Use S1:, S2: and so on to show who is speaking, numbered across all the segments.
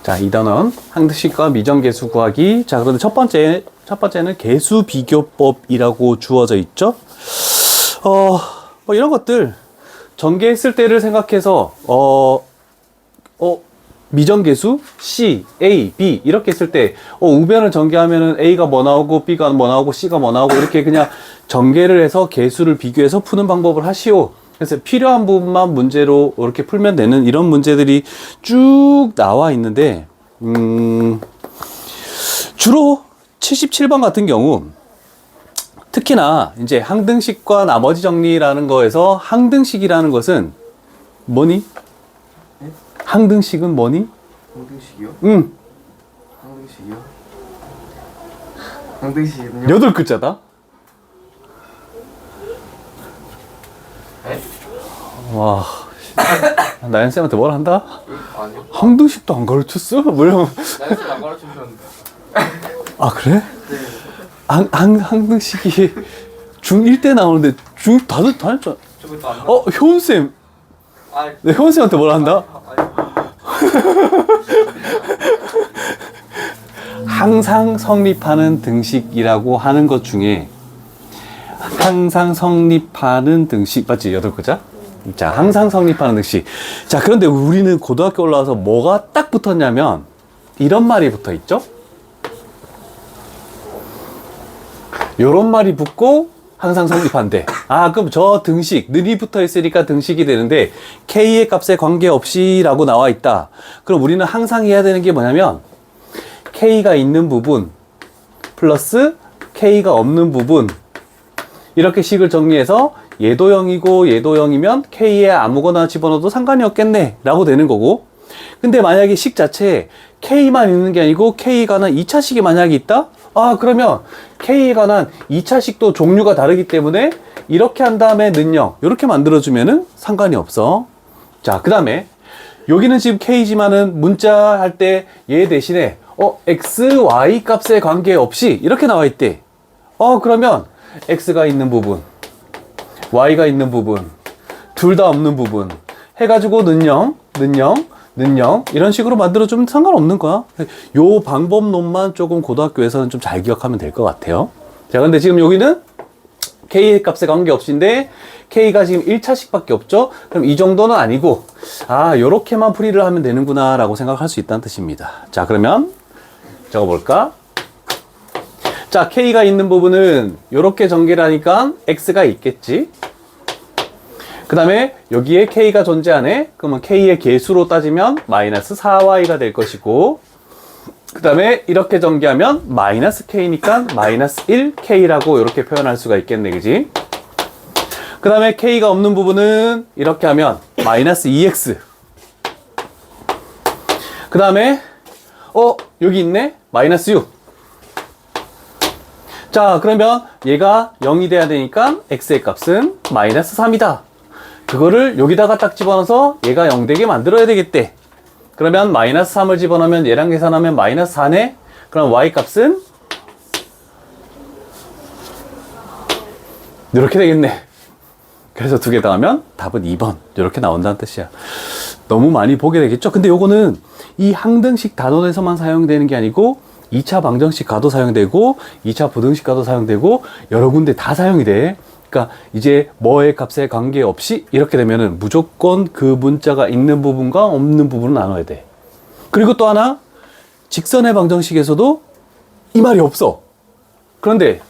S1: 자, 2단원 항등식과 미정계수 구하기. 자, 그런데 첫 번째는 계수 비교법이라고 주어져 있죠. 뭐 이런 것들 전개했을 때를 생각해서 미정계수 C, A, B 이렇게 했을 때 우변을 전개하면은 A가 뭐 나오고 B가 뭐 나오고 C가 뭐 나오고 이렇게 그냥 전개를 해서 계수를 비교해서 푸는 방법을 하시오. 그래서 필요한 부분만 문제로 이렇게 풀면 되는 이런 문제들이 쭉 나와 있는데 주로 77번 같은 경우 특히나 이제 항등식과 나머지 정리라는 거에서 항등식이라는 것은 뭐니?
S2: 네?
S1: 항등식은 뭐니?
S2: 항등식이요?
S1: 응.
S2: 항등식이요? 항등식은요?
S1: 8글자다.
S2: 네?
S1: 와, 나연쌤한테 뭘 한다?
S2: 아니요.
S1: 항등식도 안 가르쳤어? 뭐야?
S2: 나연쌤 안 가르쳐주셨는데.
S1: 아, 그래?
S2: 네.
S1: 항등식이 중1 때 나오는데 다들 다녔잖아.
S2: 저것도 안
S1: 효은쌤.
S2: 아,
S1: 네, 효은쌤한테 뭘 한다? 항상 성립하는 등식이라고 하는 것 중에 항상 성립하는 등식 맞지? 8글자? 자, 항상 성립하는 등식. 자, 그런데 우리는 고등학교 올라와서 뭐가 딱 붙었냐면 이런 말이 붙어 있죠? 요런 말이 붙고 항상 성립한대. 아, 그럼 저 등식, 늘이 붙어 있으니까 등식이 되는데 K의 값에 관계없이 라고 나와 있다. 그럼 우리는 항상 해야 되는 게 뭐냐면 K가 있는 부분 플러스 K가 없는 부분 이렇게 식을 정리해서 얘도 0이고 얘도 0이면 K에 아무거나 집어넣어도 상관이 없겠네 라고 되는 거고, 근데 만약에 식 자체에 K만 있는 게 아니고 K에 관한 2차식이 만약에 있다? 아, 그러면 K에 관한 2차식도 종류가 다르기 때문에 이렇게 한 다음에 는 0 이렇게 만들어주면은 상관이 없어. 자, 그 다음에 여기는 지금 K지만은 문자 할 때 얘 대신에 X, Y 값에 관계없이 이렇게 나와 있대. 그러면 X가 있는 부분, Y가 있는 부분, 둘 다 없는 부분 해가지고 는 0, 는 0, 는 0 이런 식으로 만들어주면 상관없는 거야. 요 방법론만 조금 고등학교에서는 좀 잘 기억하면 될 것 같아요. 자, 근데 지금 여기는 K 값에 관계없이인데 K가 지금 1차식 밖에 없죠? 그럼 이 정도는 아니고 요렇게만 풀이를 하면 되는구나 라고 생각할 수 있다는 뜻입니다. 자, 그러면 적어볼까? 자, K가 있는 부분은 요렇게 전개를 하니까 X가 있겠지. 그 다음에 여기에 K가 존재하네. 그러면 K의 계수로 따지면 마이너스 4Y가 될 것이고, 그 다음에 이렇게 전개하면 마이너스 K니까 마이너스 1K라고 이렇게 표현할 수가 있겠네, 그지? 그 다음에 K가 없는 부분은 이렇게 하면 마이너스 2X. 그 다음에 여기 있네? 마이너스 6. 자, 그러면 얘가 0이 돼야 되니까 X의 값은 마이너스 3이다. 그거를 여기다가 딱 집어넣어서 얘가 0 되게 만들어야 되겠대. 그러면 마이너스 3을 집어넣으면 얘랑 계산하면 마이너스 4네? 그럼 Y 값은 이렇게 되겠네. 그래서 두 개 더하면 답은 2번. 이렇게 나온다는 뜻이야. 너무 많이 보게 되겠죠? 근데 요거는 이 항등식 단원에서만 사용되는 게 아니고 2차 방정식 가도 사용되고 2차 부등식 가도 사용되고 여러 군데 다 사용이 돼. 그러니까 이제 뭐의 값에 관계없이 이렇게 되면은 무조건 그 문자가 있는 부분과 없는 부분을 나눠야 돼. 그리고 또 하나, 직선의 방정식에서도 이 말이 없어. 그런데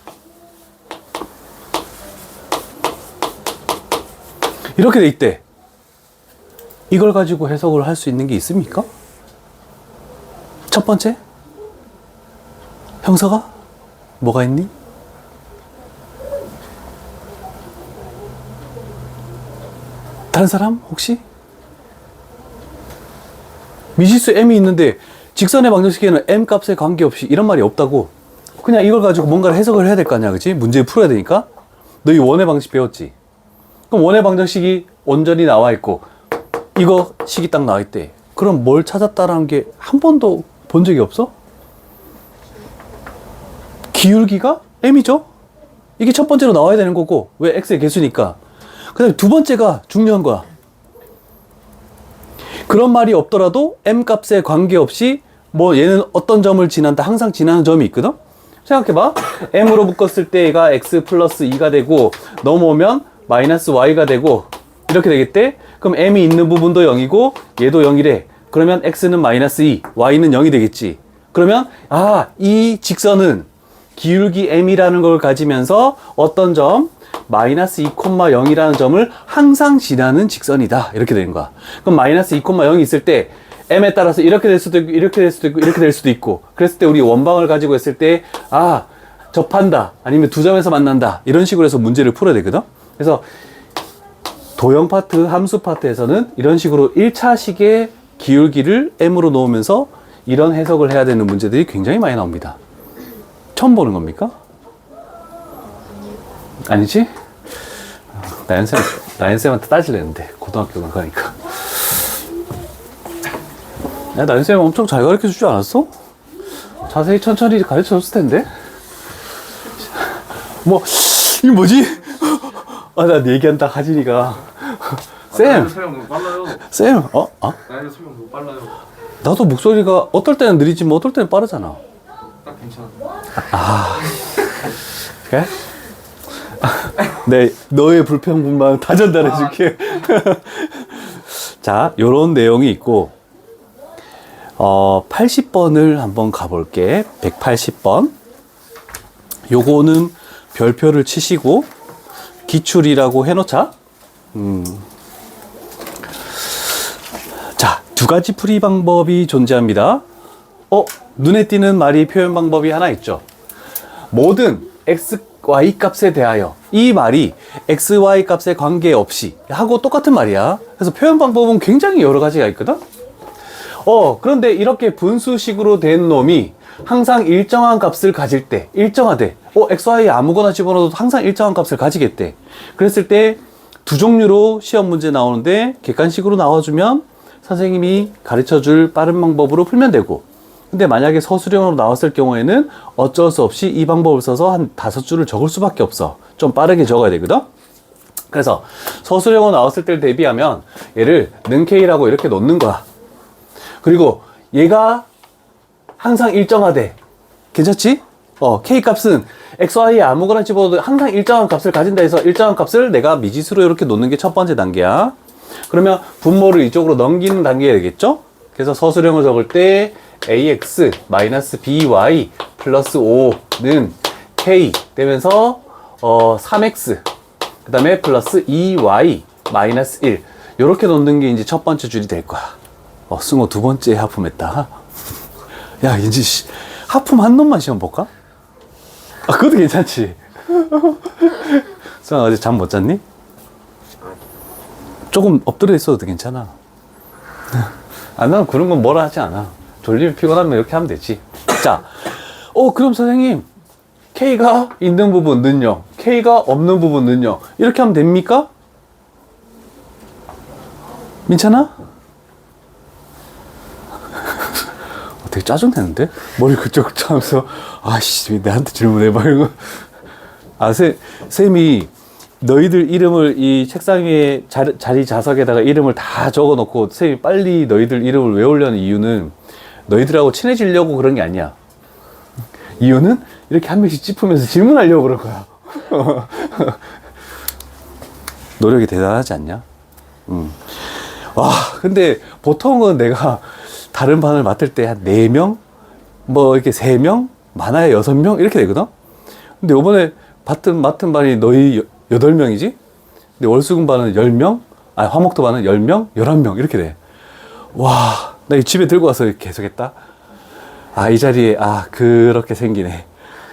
S1: 이렇게 돼 있대. 이걸 가지고 해석을 할 수 있는 게 있습니까? 첫 번째, 형사가 뭐가 있니? 다른 사람 혹시? 미지수 m이 있는데 직선의 방정식에는 m 값에 관계없이 이런 말이 없다고. 그냥 이걸 가지고 뭔가를 해석을 해야 될 거 아니야, 그치? 문제를 풀어야 되니까. 너희 원의 방식 배웠지? 그럼 원의 방정식이 온전히 나와 있고 이거 식이 딱 나와 있대. 그럼 뭘 찾았다라는 게 한 번도 본 적이 없어? 기울기가 m이죠? 이게 첫 번째로 나와야 되는 거고, 왜 x의 개수니까. 그 다음에 두 번째가 중요한 거야. 그런 말이 없더라도 m 값에 관계없이 뭐 얘는 어떤 점을 지난다. 항상 지나는 점이 있거든? 생각해봐. m으로 묶었을 때 얘가 x 플러스 2가 되고 넘어오면 마이너스 y가 되고 이렇게 되겠대? 그럼 m이 있는 부분도 0이고 얘도 0이래. 그러면 x는 마이너스 2, y는 0이 되겠지. 그러면 이 직선은 기울기 m이라는 걸 가지면서 어떤 점? 마이너스 2,0이라는 점을 항상 지나는 직선이다. 이렇게 되는 거야. 그럼 마이너스 2,0이 있을 때 m에 따라서 이렇게 될 수도 있고 이렇게 될 수도 있고 이렇게 될 수도 있고 그랬을 때 우리 원방을 가지고 있을 때 접한다 아니면 두 점에서 만난다 이런 식으로 해서 문제를 풀어야 되거든. 그래서 도형 파트, 함수 파트에서는 이런 식으로 1차식의 기울기를 m으로 놓으면서 이런 해석을 해야 되는 문제들이 굉장히 많이 나옵니다. 처음 보는 겁니까? 아니지? 나연쌤한테 따지려는데 고등학교 가니까. 야, 나연쌤 엄청 잘 가르쳐 주지 않았어? 자세히 천천히 가르쳐 줬을 텐데? 이거 뭐지? 나 얘기한다, 하진이가. 쌤!
S2: 설명 너무 빨라요.
S1: 쌤!
S2: 나의 설명 너무 빨라요.
S1: 나도 목소리가 어떨 때는 느리지, 뭐 어떨 때는 빠르잖아.
S2: 딱 괜찮아.
S1: 그래? 네, 너의 불평분만 다 전달해 줄게. 자, 요런 내용이 있고, 80번을 한번 가볼게. 180번. 요거는 별표를 치시고, 기출이라고 해놓자. 자, 두 가지 풀이 방법이 존재합니다. 눈에 띄는 말이 표현 방법이 하나 있죠. 모든 x, y 값에 대하여 이 말이 x, y 값에 관계없이 하고 똑같은 말이야. 그래서 표현 방법은 굉장히 여러 가지가 있거든. 그런데 이렇게 분수식으로 된 놈이 항상 일정한 값을 가질 때 일정하대. x, y 아무거나 집어넣어도 항상 일정한 값을 가지겠대. 그랬을 때 두 종류로 시험 문제 나오는데 객관식으로 나와주면 선생님이 가르쳐줄 빠른 방법으로 풀면 되고, 근데 만약에 서술형으로 나왔을 경우에는 어쩔 수 없이 이 방법을 써서 한 5줄을 적을 수밖에 없어. 좀 빠르게 적어야 되거든. 그래서 서술형으로 나왔을 때를 대비하면 얘를 는 K라고 이렇게 놓는 거야. 그리고 얘가 항상 일정하대. 괜찮지? K 값은 X, Y에 아무거나 집어도 항상 일정한 값을 가진다 해서 일정한 값을 내가 미지수로 이렇게 놓는 게 첫 번째 단계야. 그러면 분모를 이쪽으로 넘기는 단계가 되겠죠? 그래서 서술형을 적을 때 ax by 플러스 5는 k 되면서 3x 그 다음에 플러스 2y 마이너스 1 이렇게 놓는 게 이제 첫 번째 줄이 될 거야. 승호 두 번째 하품했다. 야, 이제 하품 한 놈만 시험 볼까? 그것도 괜찮지. 승호 어제 잠 못 잤니? 조금 엎드려 있어도 괜찮아. 나는 그런 건 뭐라 하지 않아. 졸리면 피곤하면 이렇게 하면 되지. 자, 그럼 선생님, K가 있는 부분은 0, K가 없는 부분은 0. 이렇게 하면 됩니까? 민찬아? 되게 짜증내는데? 머리 그쪽 하면서, 왜 나한테 질문해봐, 이거. 쌤이 너희들 이름을 이 책상 위에 자리 자석에다가 이름을 다 적어 놓고 쌤이 빨리 너희들 이름을 외우려는 이유는 너희들하고 친해지려고 그런 게 아니야. 이유는 이렇게 한 명씩 짚으면서 질문하려고 그런 거야. 노력이 대단하지 않냐? 근데 보통은 내가 다른 반을 맡을 때 한 4명? 이렇게 3명? 많아야 6명? 이렇게 되거든? 근데 요번에 맡은 반이 너희 8명이지? 근데 월수금 반은 10명? 화목도 반은 10명? 11명? 이렇게 돼. 나 이 집에 들고 와서 계속 했다. 이 자리에, 그렇게 생기네.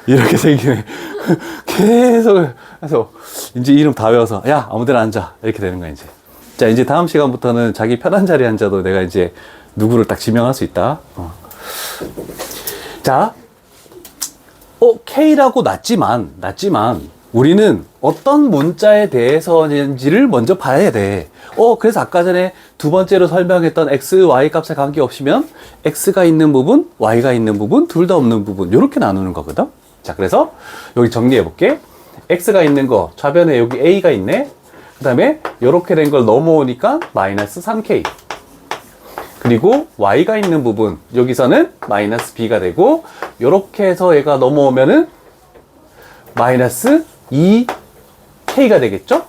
S1: 이렇게 생기네. 계속 해서, 이제 이름 다 외워서, 야, 아무 데나 앉아. 이렇게 되는 거야, 이제. 자, 이제 다음 시간부터는 자기 편한 자리에 앉아도 내가 이제 누구를 딱 지명할 수 있다. 자, K라고 났지만, 우리는 어떤 문자에 대해서인지를 먼저 봐야 돼. 그래서 아까 전에 두 번째로 설명했던 x, y 값에 관계없이면 x가 있는 부분, y가 있는 부분, 둘 다 없는 부분 이렇게 나누는 거거든. 자, 그래서 여기 정리해 볼게. x가 있는 거 좌변에 여기 a가 있네. 그 다음에 이렇게 된 걸 넘어오니까 마이너스 3k. 그리고 y가 있는 부분 여기서는 마이너스 b가 되고, 요렇게 해서 얘가 넘어오면은 마이너스 2k가 되겠죠?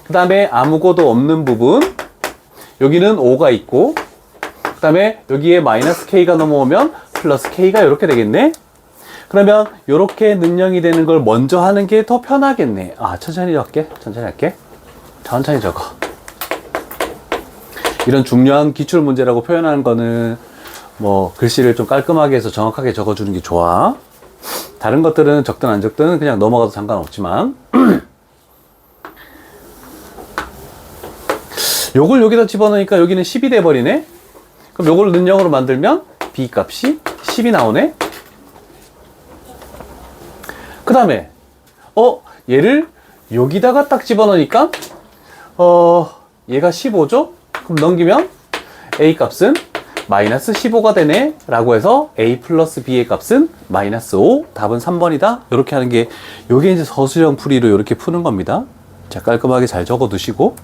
S1: 그 다음에 아무것도 없는 부분, 여기는 5가 있고, 그 다음에 여기에 마이너스 k가 넘어오면 플러스 k가 이렇게 되겠네? 그러면 이렇게 능량이 되는 걸 먼저 하는 게 더 편하겠네. 아, 천천히 할게. 천천히 할게. 천천히 적어. 이런 중요한 기출 문제라고 표현하는 거는 뭐 글씨를 좀 깔끔하게 해서 정확하게 적어주는 게 좋아. 다른 것들은 적든 안 적든 그냥 넘어가도 상관없지만 요걸 여기다 집어넣으니까 여기는 10이 돼버리네. 그럼 요걸 능량으로 만들면 b 값이 10이 나오네. 그 다음에 얘를 여기다가 딱 집어넣으니까 얘가 15죠? 그럼 넘기면 a 값은 마이너스 15가 되네 라고 해서 a 플러스 b의 값은 마이너스 5. 답은 3번이다. 이렇게 하는 게, 요게 이제 서술형 풀이로 이렇게 푸는 겁니다. 자, 깔끔하게 잘 적어 두시고.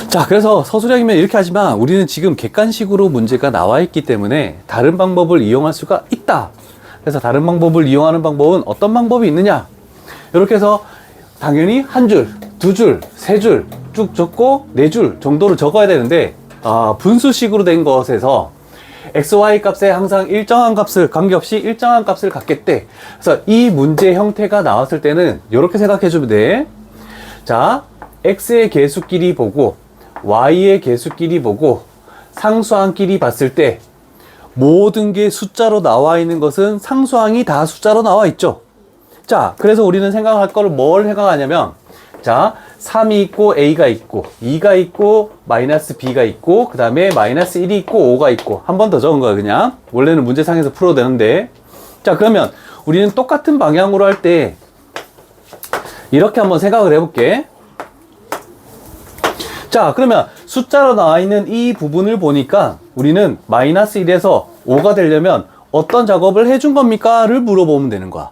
S1: 자, 그래서 서술형이면 이렇게 하지만 우리는 지금 객관식으로 문제가 나와 있기 때문에 다른 방법을 이용할 수가 있다. 그래서 다른 방법을 이용하는 방법은 어떤 방법이 있느냐? 이렇게 해서 당연히 한 줄, 두 줄, 세 줄 쭉 적고 네 줄 정도를 적어야 되는데, 분수식으로 된 것에서 x, y 값에 항상 일정한 값을, 관계없이 일정한 값을 갖겠대. 그래서 이 문제 형태가 나왔을 때는 이렇게 생각해 주면 돼. 자, x의 개수끼리 보고 y의 개수끼리 보고 상수항끼리 봤을 때 모든 게 숫자로 나와 있는 것은 상수항이 다 숫자로 나와 있죠. 자, 그래서 우리는 생각할 거를 뭘 생각하냐면, 자, 3이 있고 a가 있고 2가 있고 마이너스 b가 있고 그 다음에 마이너스 1이 있고 5가 있고, 한 번 더 적은 거야. 그냥 원래는 문제상에서 풀어도 되는데. 자, 그러면 우리는 똑같은 방향으로 할 때 이렇게 한번 생각을 해볼게. 자, 그러면 숫자로 나와 있는 이 부분을 보니까 우리는 마이너스 1에서 5가 되려면 어떤 작업을 해준 겁니까? 를 물어보면 되는 거야.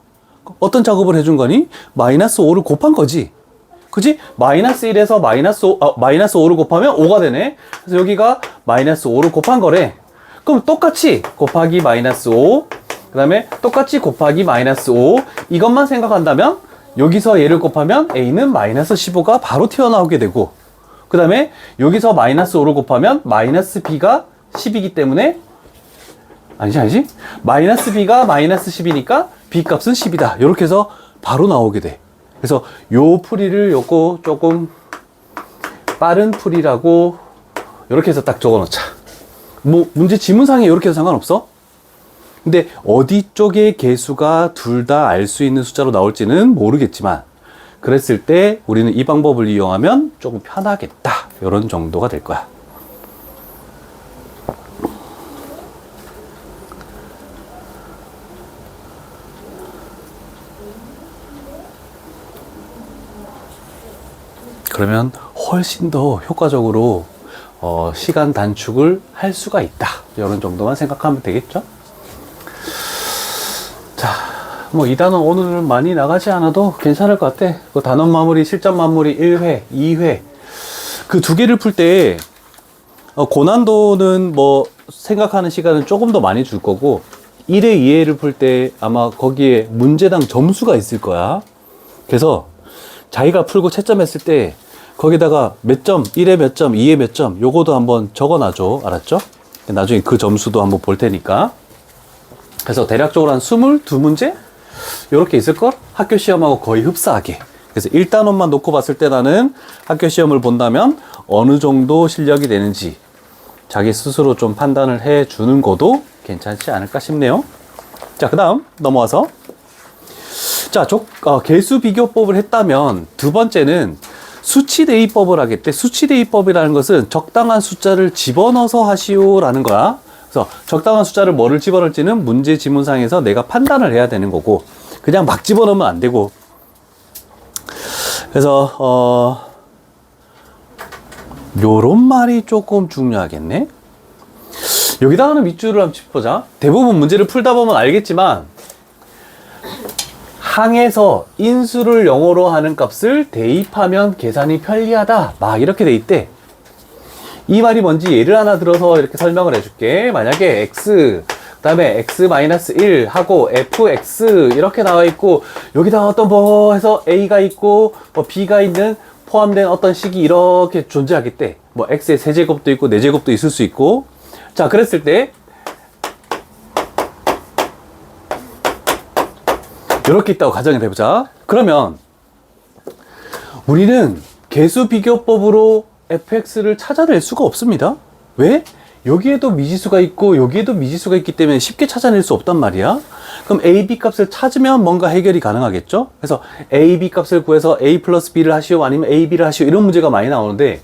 S1: 어떤 작업을 해준 거니? 마이너스 5를 곱한 거지. 그지? 마이너스 1에서 마이너스 5를 곱하면 5가 되네. 그래서 여기가 마이너스 5를 곱한 거래. 그럼 똑같이 곱하기 마이너스 5, 그 다음에 똑같이 곱하기 마이너스 5, 이것만 생각한다면 여기서 얘를 곱하면 a는 마이너스 15가 바로 튀어나오게 되고, 그 다음에 여기서 마이너스 5를 곱하면 마이너스 b가 10이기 때문에, 아니지? 마이너스 b가 마이너스 10이니까 b 값은 10이다. 이렇게 해서 바로 나오게 돼. 그래서 요 풀이를 요거 조금 빠른 풀이라고 이렇게 해서 딱 적어 놓자. 뭐 문제 지문상에 이렇게 해도 상관없어. 근데 어디 쪽의 개수가 둘 다 알 수 있는 숫자로 나올지는 모르겠지만, 그랬을 때 우리는 이 방법을 이용하면 조금 편하겠다. 이런 정도가 될 거야. 그러면 훨씬 더 효과적으로 시간 단축을 할 수가 있다. 이런 정도만 생각하면 되겠죠? 자, 뭐 이 단원 오늘은 많이 나가지 않아도 괜찮을 것 같아. 그 단원 마무리, 실전 마무리 1회, 2회 그 두 개를 풀 때 고난도는 뭐 생각하는 시간은 조금 더 많이 줄 거고, 1회, 2회를 풀 때 아마 거기에 문제당 점수가 있을 거야. 그래서 자기가 풀고 채점했을 때 거기다가 몇 점, 1회 몇 점, 2회 몇 점, 요거도 한번 적어놔줘. 알았죠? 나중에 그 점수도 한번 볼 테니까. 그래서 대략적으로 한 22문제? 요렇게 있을걸? 학교 시험하고 거의 흡사하게. 그래서 1단원만 놓고 봤을 때 나는 학교 시험을 본다면 어느 정도 실력이 되는지 자기 스스로 좀 판단을 해 주는 것도 괜찮지 않을까 싶네요. 자, 그 다음 넘어와서, 자, 개수 비교법을 했다면 두 번째는 수치 대입법을 하겠대. 수치 대입법이라는 것은 적당한 숫자를 집어넣어서 하시오라는 거야. 그래서 적당한 숫자를 뭐를 집어넣을지는 문제 지문상에서 내가 판단을 해야 되는 거고, 그냥 막 집어넣으면 안 되고. 그래서 요런 말이 조금 중요하겠네. 여기다가는 밑줄을 한번 짚어보자. 대부분 문제를 풀다 보면 알겠지만, 항에서 인수를 영어로 하는 값을 대입하면 계산이 편리하다, 막 이렇게 돼 있대. 이 말이 뭔지 예를 하나 들어서 이렇게 설명을 해줄게. 만약에 x, 그 다음에 x-1 하고 fx 이렇게 나와 있고, 여기다 어떤 뭐 해서 a가 있고 뭐 b가 있는 포함된 어떤 식이 이렇게 존재하겠대. 뭐 x의 세제곱도 있고 네제곱도 있을 수 있고. 자, 그랬을 때 이렇게 있다고 가정을 해보자. 그러면 우리는 개수 비교법으로 fx를 찾아낼 수가 없습니다. 왜? 여기에도 미지수가 있고 여기에도 미지수가 있기 때문에 쉽게 찾아낼 수 없단 말이야. 그럼 a, b 값을 찾으면 뭔가 해결이 가능하겠죠? 그래서 a, b 값을 구해서 a 플러스 b를 하시오 아니면 a, b를 하시오 이런 문제가 많이 나오는데,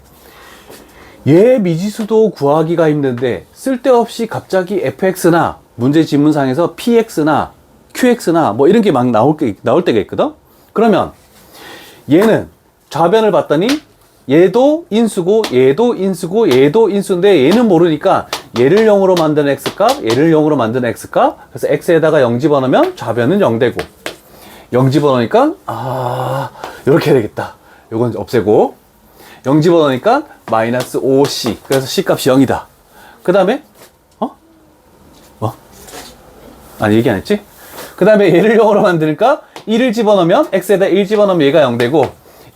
S1: 얘 미지수도 구하기가 힘든데 쓸데없이 갑자기 fx나 문제 지문상에서 px나 qx나 뭐 이런 게 막 나올 때가 있거든? 그러면 얘는 좌변을 봤더니 얘도 인수고 얘도 인수고 얘도 인수인데 얘는 모르니까 얘를 0으로 만드는 x값, 얘를 0으로 만드는 x값. 그래서 x에다가 0 집어넣으면 좌변은 0 되고, 0 집어넣으니까 이렇게 되겠다. 요건 없애고 0 집어넣으니까 마이너스 5c. 그래서 c값이 0이다. 그 다음에 아니 얘기 안 했지? 그 다음에 얘를 0으로 만드니까 1을 집어넣으면 x에다 1 집어넣으면 얘가 0 되고,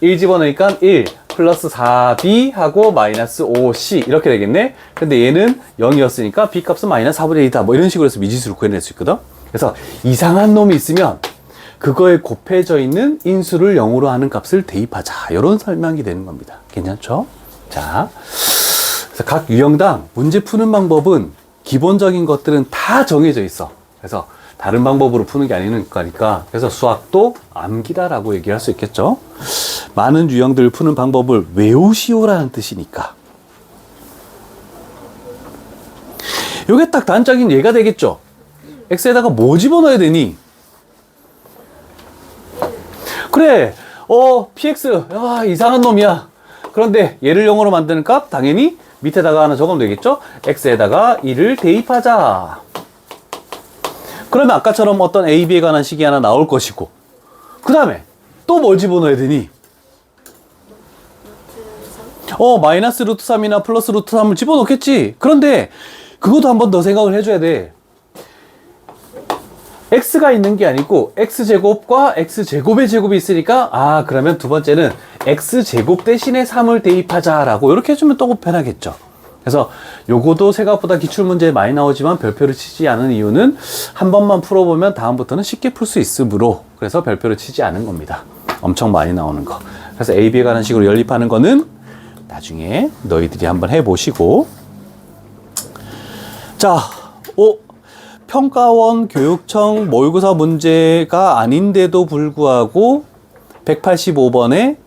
S1: 1 집어넣으니까 1 플러스 4b 하고 마이너스 5c 이렇게 되겠네. 근데 얘는 0이었으니까 b 값은 마이너스 4분의 1이다. 뭐 이런 식으로 해서 미지수를 구해낼 수 있거든. 그래서 이상한 놈이 있으면 그거에 곱해져 있는 인수를 0으로 하는 값을 대입하자. 이런 설명이 되는 겁니다. 괜찮죠? 자, 그래서 각 유형당 문제 푸는 방법은 기본적인 것들은 다 정해져 있어. 그래서 다른 방법으로 푸는 게 아니니까. 그래서 수학도 암기다라고 얘기할 수 있겠죠. 많은 유형들을 푸는 방법을 외우시오라는 뜻이니까. 요게 딱 단적인 예가 되겠죠. x에다가 뭐 집어넣어야 되니? 그래, px, 이상한 놈이야. 그런데 얘를 0으로 만드는 값 당연히 밑에다가 하나 적으면 되겠죠. x에다가 1을 대입하자. 그러면 아까처럼 어떤 a, b에 관한 식이 하나 나올 것이고, 그 다음에 또 뭘 집어넣어야 되니? 마이너스 루트 3이나 플러스 루트 3을 집어넣겠지. 그런데 그것도 한 번 더 생각을 해줘야 돼. x가 있는 게 아니고 x제곱과 x제곱의 제곱이 있으니까 그러면 두 번째는 x제곱 대신에 3을 대입하자라고 이렇게 해주면 또 편하겠죠. 그래서 요거도 생각보다 기출문제에 많이 나오지만 별표를 치지 않은 이유는 한 번만 풀어보면 다음부터는 쉽게 풀 수 있으므로, 그래서 별표를 치지 않은 겁니다. 엄청 많이 나오는 거. 그래서 A, B에 관한 식으로 연립하는 거는 나중에 너희들이 한번 해보시고. 자, 평가원 교육청 모의고사 문제가 아닌데도 불구하고 185번에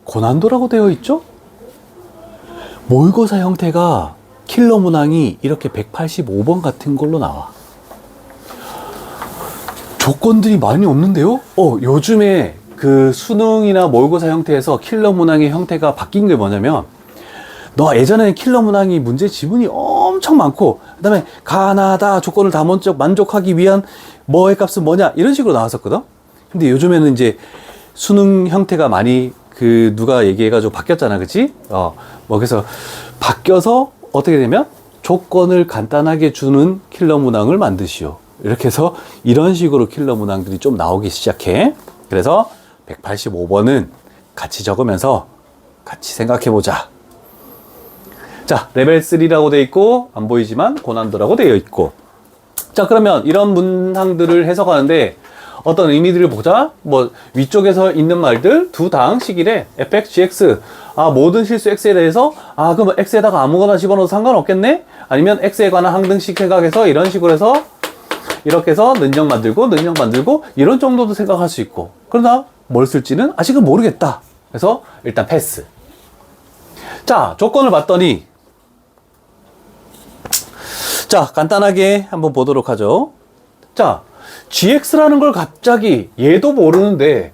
S1: 고난도라고 되어 있죠? 모의고사 형태가 킬러 문항이 이렇게 185번 같은 걸로 나와. 조건들이 많이 없는데요? 요즘에 그 수능이나 모의고사 형태에서 킬러 문항의 형태가 바뀐 게 뭐냐면, 너 예전에는 킬러 문항이 문제 지문이 엄청 많고, 그 다음에 가나다 조건을 다 만족하기 위한 뭐의 값은 뭐냐 이런 식으로 나왔었거든. 근데 요즘에는 이제 수능 형태가 많이 누가 얘기해가지고 바뀌었잖아, 그치? 그래서 바뀌어서 어떻게 되면 조건을 간단하게 주는 킬러 문항을 만드시오. 이렇게 해서 이런 식으로 킬러 문항들이 좀 나오기 시작해. 그래서 185번은 같이 적으면서 같이 생각해보자. 자, 레벨 3라고 되어 있고, 안 보이지만 고난도라고 되어 있고. 자, 그러면 이런 문항들을 해석하는데 어떤 의미들을 보자. 위쪽에서 있는 말들 두 다항식이래. fx, gx. 모든 실수 x에 대해서 그럼 x에다가 아무거나 집어넣어도 상관없겠네? 아니면 x에 관한 항등식 생각해서 이런 식으로 해서 이렇게 해서 능력 만들고 이런 정도도 생각할 수 있고. 그러나 뭘 쓸지는 아직은 모르겠다. 그래서 일단 패스. 자, 조건을 봤더니, 자, 간단하게 한번 보도록 하죠. 자, gx라는 걸 갑자기 얘도 모르는데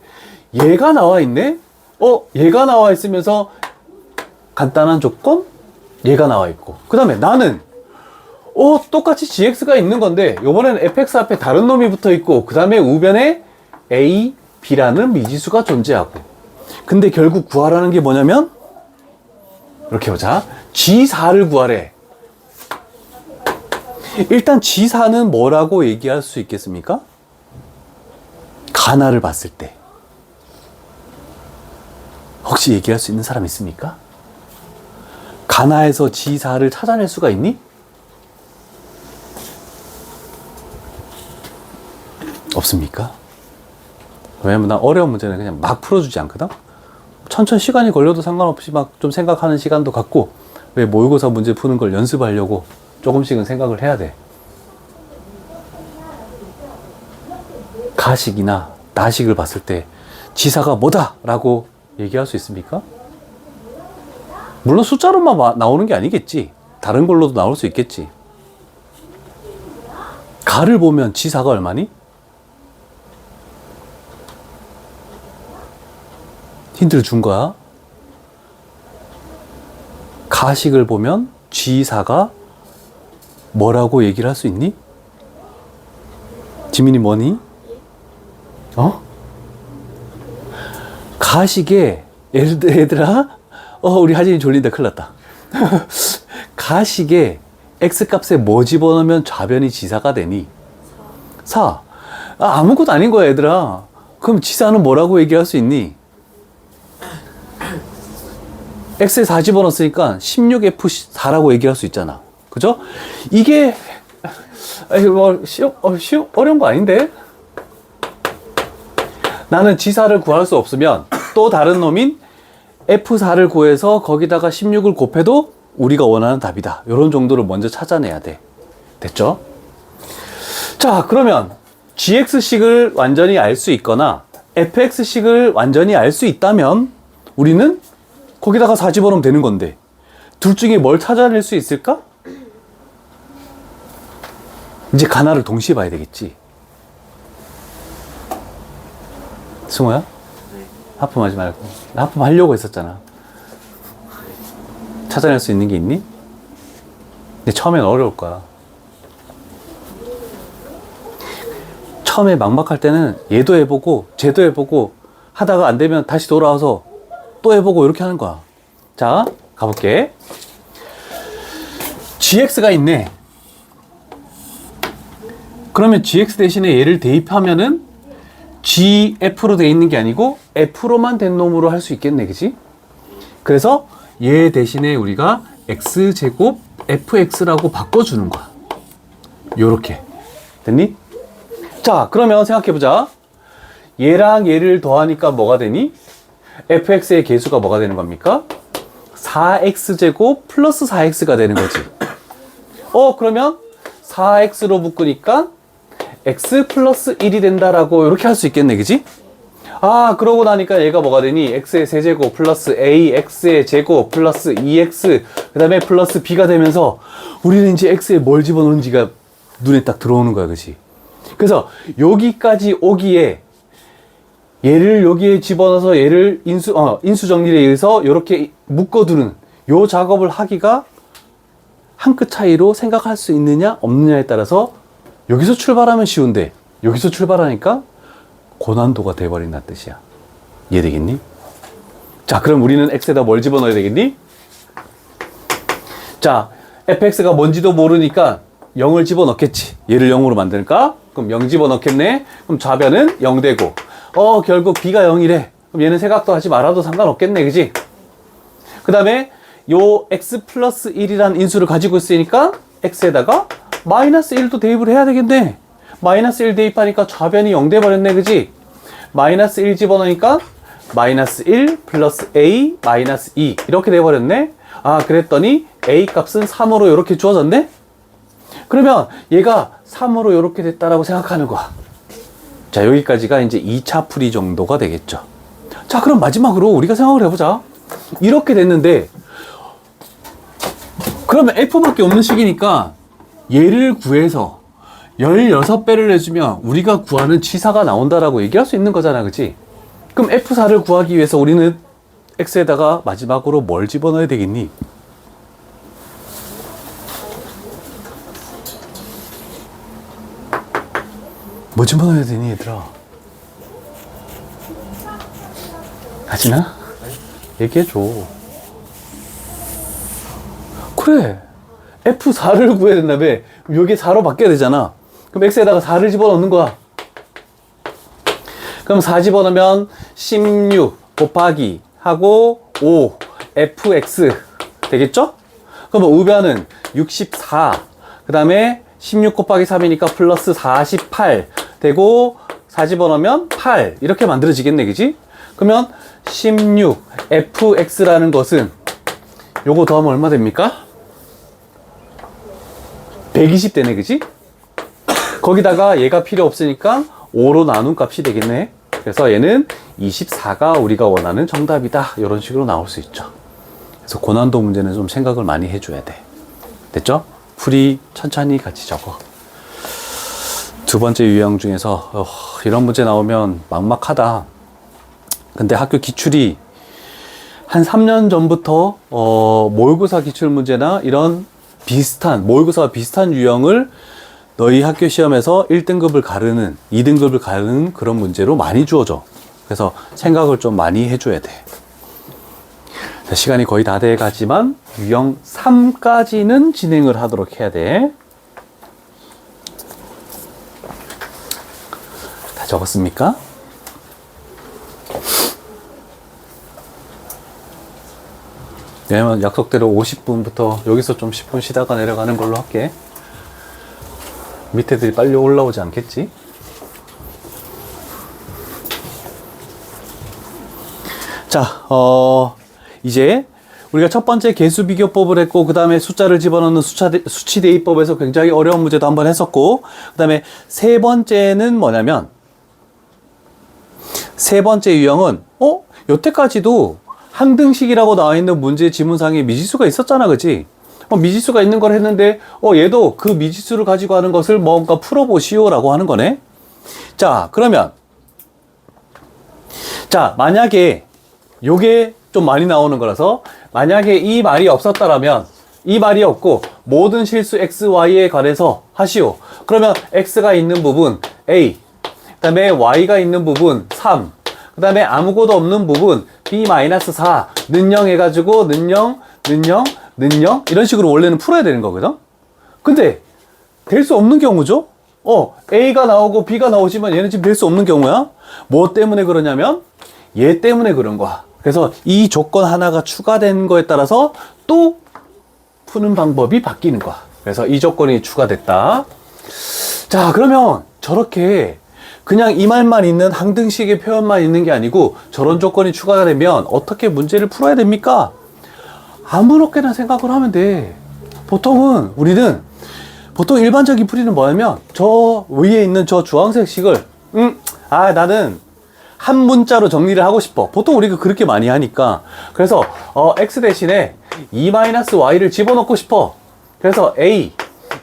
S1: 얘가 나와 있네? 얘가 나와 있으면서 간단한 조건? 얘가 나와 있고, 그 다음에 나는 똑같이 gx가 있는 건데 요번에는 fx 앞에 다른 놈이 붙어 있고, 그 다음에 우변에 a, b라는 미지수가 존재하고. 근데 결국 구하라는 게 뭐냐면, 이렇게 보자. G4를 구하래. 일단 G4는 뭐라고 얘기할 수 있겠습니까? 가나를 봤을 때. 혹시 얘기할 수 있는 사람 있습니까? 가나에서 G4를 찾아낼 수가 있니? 없습니까? 왜냐면 난 어려운 문제는 그냥 막 풀어주지 않거든? 천천히 시간이 걸려도 상관없이 막 좀 생각하는 시간도 갖고, 왜 모의고사 문제 푸는 걸 연습하려고 조금씩은 생각을 해야 돼. 가식이나 나식을 봤을 때 지사가 뭐다! 라고 얘기할 수 있습니까? 물론 숫자로만 나오는 게 아니겠지. 다른 걸로도 나올 수 있겠지. 가를 보면 지사가 얼마니? 힌트를 준 거야. 가식을 보면 G4가 뭐라고 얘기를 할 수 있니? 지민이 뭐니? 어? 가식에 얘들아, 우리 하진이 졸린다. 큰일 났다. 가식에 X값에 뭐 집어넣으면 좌변이 G4가 되니? 4. 아무것도 아닌 거야, 얘들아. 그럼 G4는 뭐라고 얘기할 수 있니? X에 4 집어넣었으니까 16F4라고 얘기할 수 있잖아. 그죠? 이게, 어려운 거 아닌데? 나는 G4를 구할 수 없으면 또 다른 놈인 F4를 구해서 거기다가 16을 곱해도 우리가 원하는 답이다. 이런 정도를 먼저 찾아내야 돼. 됐죠? 자, 그러면 GX식을 완전히 알 수 있거나 FX식을 완전히 알 수 있다면 우리는 거기다가 4 집어넣으면 되는 건데, 둘 중에 뭘 찾아낼 수 있을까? 이제 가나를 동시에 봐야 되겠지. 승호야?
S2: 네.
S1: 하품하지 말고. 나 하품하려고 했었잖아. 찾아낼 수 있는 게 있니? 근데 처음엔 어려울 거야. 처음에 막막할 때는 얘도 해보고 쟤도 해보고 하다가 안 되면 다시 돌아와서 또 해보고 이렇게 하는 거야. 자, 가볼게. GX가 있네. 그러면 GX 대신에 얘를 대입하면은 GF로 돼 있는 게 아니고 F로만 된 놈으로 할 수 있겠네, 그치? 그래서 얘 대신에 우리가 X제곱 FX라고 바꿔주는 거야. 요렇게. 됐니? 자, 그러면 생각해보자. 얘랑 얘를 더하니까 뭐가 되니? fx의 계수가 뭐가 되는 겁니까? 4x제곱 플러스 4x가 되는 거지. 그러면 4x로 묶으니까 x 플러스 1이 된다라고 이렇게 할 수 있겠네, 그지? 그러고 나니까 얘가 뭐가 되니? x의 세제곱 플러스 ax의 제곱 플러스 2x 그 다음에 플러스 b가 되면서 우리는 이제 x에 뭘 집어넣는지가 눈에 딱 들어오는 거야, 그지? 그래서 여기까지 오기에 얘를 여기에 집어넣어서 얘를 인수 정리에 의해서 이렇게 묶어두는 요 작업을 하기가 한 끗 차이로 생각할 수 있느냐 없느냐에 따라서 여기서 출발하면 쉬운데 여기서 출발하니까 고난도가 돼버린다는 뜻이야. 이해되겠니? 자, 그럼 우리는 x에다 뭘 집어넣어야 되겠니? 자, fx가 뭔지도 모르니까 0을 집어넣겠지. 얘를 0으로 만들까? 그럼 0 집어넣겠네. 그럼 좌변은 0 되고 결국 b가 0이래. 그럼 얘는 생각도 하지 말아도 상관없겠네, 그지? 그 다음에 요 x 플러스 1이라는 인수를 가지고 있으니까 x에다가 마이너스 1도 대입을 해야 되겠네. 마이너스 1 대입하니까 좌변이 0 돼버렸네, 그지? 마이너스 1 집어넣으니까 마이너스 1 플러스 a 마이너스 2 이렇게 돼버렸네. 그랬더니 a 값은 3으로 이렇게 주어졌네. 그러면 얘가 3으로 이렇게 됐다라고 생각하는 거야. 자, 여기까지가 이제 2차 풀이 정도가 되겠죠. 자, 그럼 마지막으로 우리가 생각을 해보자. 이렇게 됐는데 그러면 f밖에 없는 식이니까 얘를 구해서 16배를 해주면 우리가 구하는 G사가 나온다라고 얘기할 수 있는 거잖아, 그치? 그럼 F4를 구하기 위해서 우리는 X에다가 마지막으로 뭘 집어넣어야 되겠니? 뭐 집어넣어야 되니, 얘들아? 하진아? 얘기해줘. 그래. F4를 구해야 된다며. 요게 4로 바뀌어야 되잖아. 그럼 X에다가 4를 집어넣는 거야. 그럼 4 집어넣으면 16 곱하기 하고 5 fx 되겠죠? 그럼 우변은 64, 그 다음에 16 곱하기 3이니까 플러스 48 되고 4 집어넣으면 8 이렇게 만들어지겠네, 그지? 그러면 16 fx라는 것은 요거 더하면 얼마 됩니까? 120 되네, 그지? 거기다가 얘가 필요 없으니까 5로 나눈 값이 되겠네. 그래서 얘는 24가 우리가 원하는 정답이다. 이런 식으로 나올 수 있죠. 그래서 고난도 문제는 좀 생각을 많이 해줘야 돼. 됐죠? 풀이 천천히 같이 적어. 두 번째 유형 중에서 이런 문제 나오면 막막하다. 근데 학교 기출이 한 3년 전부터 모의고사 기출 문제나 이런 비슷한 모의고사와 비슷한 유형을 너희 학교 시험에서 1등급을 가르는 2등급을 가르는 그런 문제로 많이 주어져. 그래서 생각을 좀 많이 해줘야 돼. 자, 시간이 거의 다 돼 가지만 유형 3까지는 진행을 하도록 해야 돼. 다 적었습니까? 왜냐면 약속대로 50분부터 여기서 좀 10분 쉬다가 내려가는 걸로 할게. 밑에들이 빨리 올라오지 않겠지? 자, 이제 우리가 첫 번째 개수 비교법을 했고, 그 다음에 숫자를 집어넣는 수치 대입법에서 굉장히 어려운 문제도 한번 했었고, 그 다음에 세 번째는 뭐냐면, 세 번째 유형은, 여태까지도 항등식이라고 나와 있는 문제 지문상에 미지수가 있었잖아, 그치? 미지수가 있는 걸 했는데, 얘도 그 미지수를 가지고 하는 것을 뭔가 풀어보시오 라고 하는 거네. 자, 그러면, 자, 만약에, 요게 좀 많이 나오는 거라서, 만약에 이 말이 없었다라면, 이 말이 없고, 모든 실수 x, y에 관해서 하시오. 그러면, x가 있는 부분, a, 그 다음에 y가 있는 부분, 3, 그 다음에 아무것도 없는 부분, b-4, 는 0 해가지고, 는 0, 이런 식으로 원래는 풀어야 되는 거거든? 근데, 될 수 없는 경우죠? A가 나오고 B가 나오지만 얘는 지금 될 수 없는 경우야? 뭐 때문에 그러냐면, 얘 때문에 그런 거야. 그래서 이 조건 하나가 추가된 거에 따라서 또 푸는 방법이 바뀌는 거야. 그래서 이 조건이 추가됐다. 자, 그러면 저렇게 그냥 이 말만 있는 항등식의 표현만 있는 게 아니고 저런 조건이 추가가 되면 어떻게 문제를 풀어야 됩니까? 아무렇게나 생각을 하면 돼. 우리는 보통 일반적인 풀이는 뭐냐면 저 위에 있는 저 주황색 식을 나는 한 문자로 정리를 하고 싶어. 보통 우리가 그렇게 많이 하니까. 그래서 x 대신에 2-y를 집어넣고 싶어. 그래서 a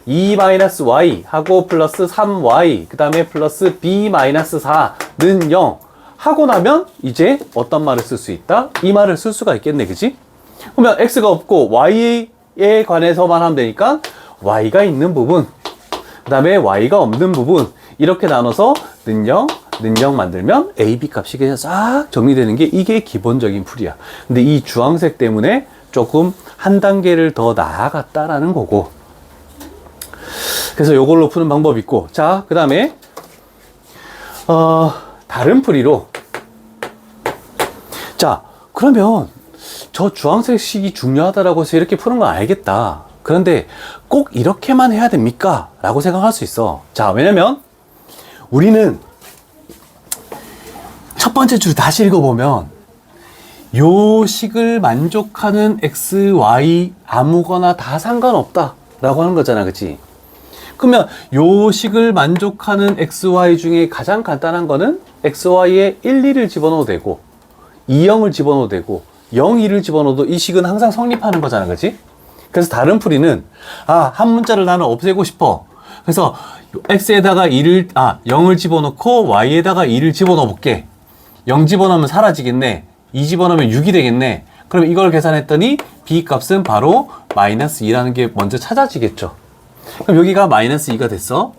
S1: 2-y 하고 플러스 3y 그 다음에 플러스 b-4는 0 하고 나면 이제 어떤 말을 쓸 수 있다? 이 말을 쓸 수가 있겠네, 그치? 그러면 x가 없고 y에 관해서만 하면 되니까 y가 있는 부분, 그 다음에 y가 없는 부분 이렇게 나눠서 는 0 만들면 a, b 값이 그냥 싹 정리되는 게 이게 기본적인 풀이야. 근데 이 주황색 때문에 조금 한 단계를 더 나아갔다라는 거고, 그래서 요걸로 푸는 방법이 있고, 자, 그 다음에 다른 풀이로, 자, 그러면 저 주황색 식이 중요하다라고 해서 이렇게 푸는 건 알겠다. 그런데 꼭 이렇게만 해야 됩니까? 라고 생각할 수 있어. 자, 왜냐면 우리는 첫 번째 줄 다시 읽어보면 요 식을 만족하는 x, y 아무거나 다 상관없다 라고 하는 거잖아, 그치? 그러면 요 식을 만족하는 x, y 중에 가장 간단한 거는 x, y에 1, 2를 집어넣어도 되고 2, 0을 집어넣어도 되고 0, 2를 집어넣어도 이 식은 항상 성립하는 거잖아, 그치? 그래서 다른 풀이는 한 문자를 나는 없애고 싶어. 그래서 x에다가 0을 집어넣고 y에다가 2를 집어넣어 볼게. 0 집어넣으면 사라지겠네. 2 집어넣으면 6이 되겠네. 그럼 이걸 계산했더니 b 값은 바로 마이너스 2라는 게 먼저 찾아지겠죠. 그럼 여기가 마이너스 2가 됐어.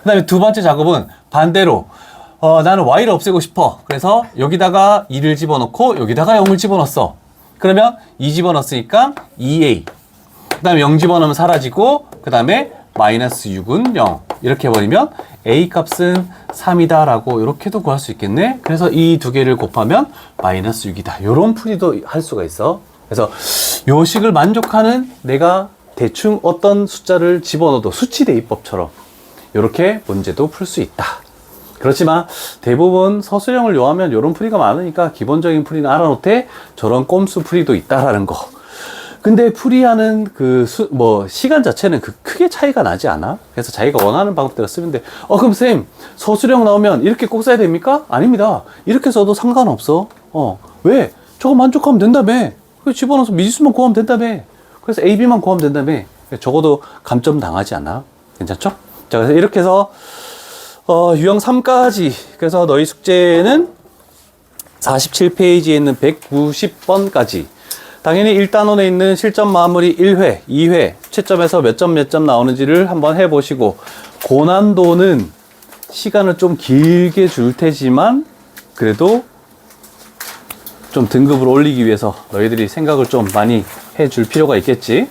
S1: 그 다음에 두 번째 작업은 반대로 나는 y를 없애고 싶어. 그래서 여기다가 2를 집어넣고 여기다가 0을 집어넣었어. 그러면 2 집어넣었으니까 2a 그 다음에 0 집어넣으면 사라지고, 그 다음에 마이너스 6은 0. 이렇게 해버리면 A 값은 3이다 라고 이렇게도 구할 수 있겠네. 그래서 이 두 개를 곱하면 마이너스 6이다. 요런 풀이도 할 수가 있어. 그래서 요 식을 만족하는 내가 대충 어떤 숫자를 집어넣어도 수치 대입법처럼 이렇게 문제도 풀 수 있다. 그렇지만 대부분 서술형을 요하면 이런 풀이가 많으니까 기본적인 풀이는 알아놓되 저런 꼼수 풀이도 있다라는 거. 근데 풀이하는 시간 자체는 크게 차이가 나지 않아. 그래서 자기가 원하는 방법대로 쓰면 돼. 그럼 쌤, 서술형 나오면 이렇게 꼭 써야 됩니까? 아닙니다. 이렇게 써도 상관없어. 왜? 저거 만족하면 된다며. 집어넣어서 미지수만 구하면 된다며. 그래서 A, B만 구하면 된다며. 적어도 감점 당하지 않아. 괜찮죠? 자, 그래서 이렇게 해서 유형 3까지. 그래서 너희 숙제는 47페이지에 있는 190번까지. 당연히 1단원에 있는 실전 마무리 1회, 2회, 채점에서 몇 점 나오는지를 한번 해보시고, 고난도는 시간을 좀 길게 줄 테지만, 그래도 좀 등급을 올리기 위해서 너희들이 생각을 좀 많이 해줄 필요가 있겠지.